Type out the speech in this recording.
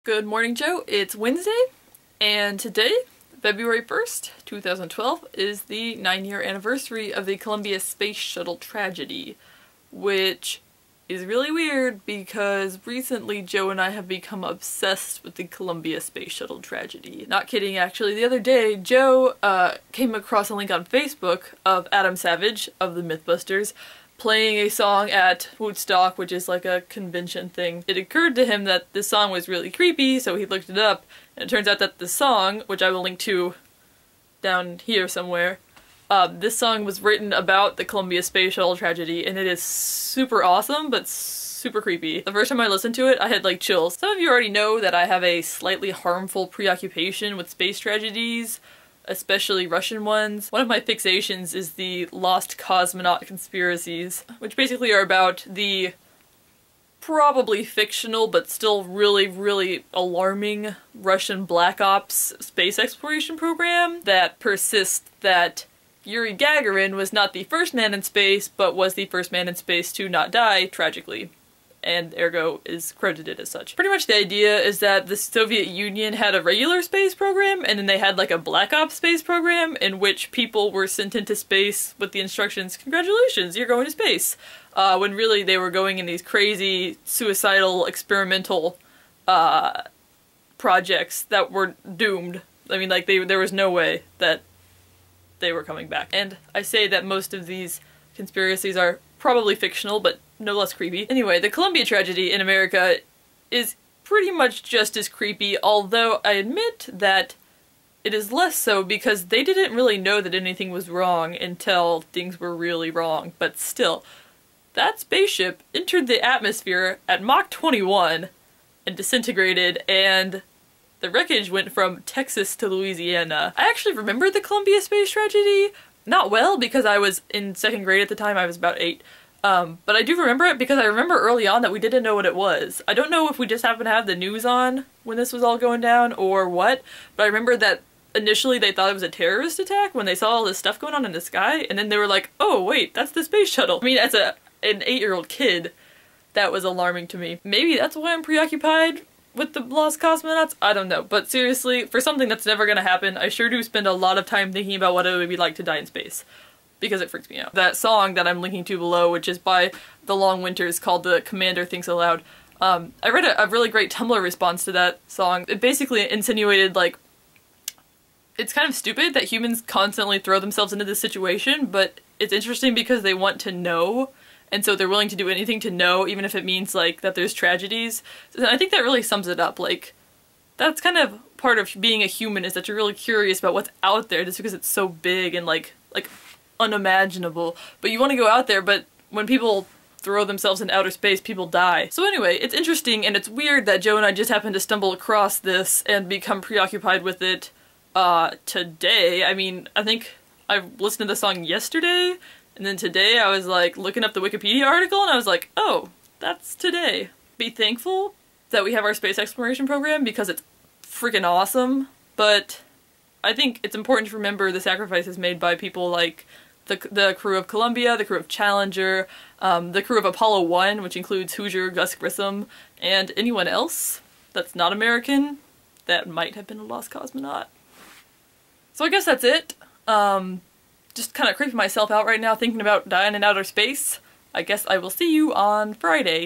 Good morning, Joe. It's Wednesday, and today, February 1st, 2012, is the 9-year anniversary of the Columbia Space Shuttle tragedy, which is really weird because recently Joe and I have become obsessed with the Columbia Space Shuttle tragedy. Not kidding, actually. The other day, Joe came across a link on Facebook of Adam Savage of the Mythbusters playing a song at Woodstock, which is like a convention thing. It occurred to him that this song was really creepy, so he looked it up, and it turns out that the song, which I will link to down here somewhere, this song was written about the Columbia Space Shuttle tragedy, and it is super awesome, but super creepy. The first time I listened to it, I had like chills. Some of you already know that I have a slightly harmful preoccupation with space tragedies, especially Russian ones. One of my fixations is the lost cosmonaut conspiracies, which basically are about the probably fictional but still really alarming Russian Black Ops space exploration program that persists that Yuri Gagarin was not the first man in space, but was the first man in space to not die, tragically, and ergo is credited as such. Pretty much the idea is that the Soviet Union had a regular space program, and then they had like a Black Ops space program in which people were sent into space with the instructions, congratulations, you're going to space, when really they were going in these crazy, suicidal, experimental projects that were doomed. I mean, like, there was no way that they were coming back. And I say that most of these conspiracies are probably fictional, but no less creepy. Anyway, the Columbia tragedy in America is pretty much just as creepy, although I admit that it is less so because they didn't really know that anything was wrong until things were really wrong. But still, that spaceship entered the atmosphere at Mach 21 and disintegrated, and the wreckage went from Texas to Louisiana. I actually remember the Columbia space tragedy not well because I was in 2nd grade at the time. I was about 8. But I do remember it because I remember early on that we didn't know what it was. I don't know if we just happened to have the news on when this was all going down or what, but I remember that initially they thought it was a terrorist attack when they saw all this stuff going on in the sky, and then they were like, oh wait, that's the space shuttle. I mean, as an 8-year-old kid, that was alarming to me. Maybe that's why I'm preoccupied with the lost cosmonauts? I don't know. But seriously, for something that's never gonna happen, I sure do spend a lot of time thinking about what it would be like to die in space, because it freaks me out. That song that I'm linking to below, which is by The Long Winters, called The Commander Thinks Aloud, I read a really great Tumblr response to that song. It basically insinuated, like, it's kind of stupid that humans constantly throw themselves into this situation, but it's interesting because they want to know, and so they're willing to do anything to know, even if it means, like, that there's tragedies. So I think that really sums it up. Like, that's kind of part of being a human, is that you're really curious about what's out there just because it's so big and, like unimaginable. But you want to go out there, but when people throw themselves in outer space, people die. So anyway, it's interesting and it's weird that Joe and I just happened to stumble across this and become preoccupied with it today. I mean, I think I listened to the song yesterday, and then today I was like looking up the Wikipedia article and I was like, oh, that's today. Be thankful that we have our space exploration program because it's freaking awesome, but I think it's important to remember the sacrifices made by people like the crew of Columbia, the crew of Challenger, the crew of Apollo 1, which includes Hoosier, Gus Grissom, and anyone else that's not American that might have been a lost cosmonaut. So I guess that's it. Just kind of creeping myself out right now thinking about dying in outer space. I guess I will see you on Friday.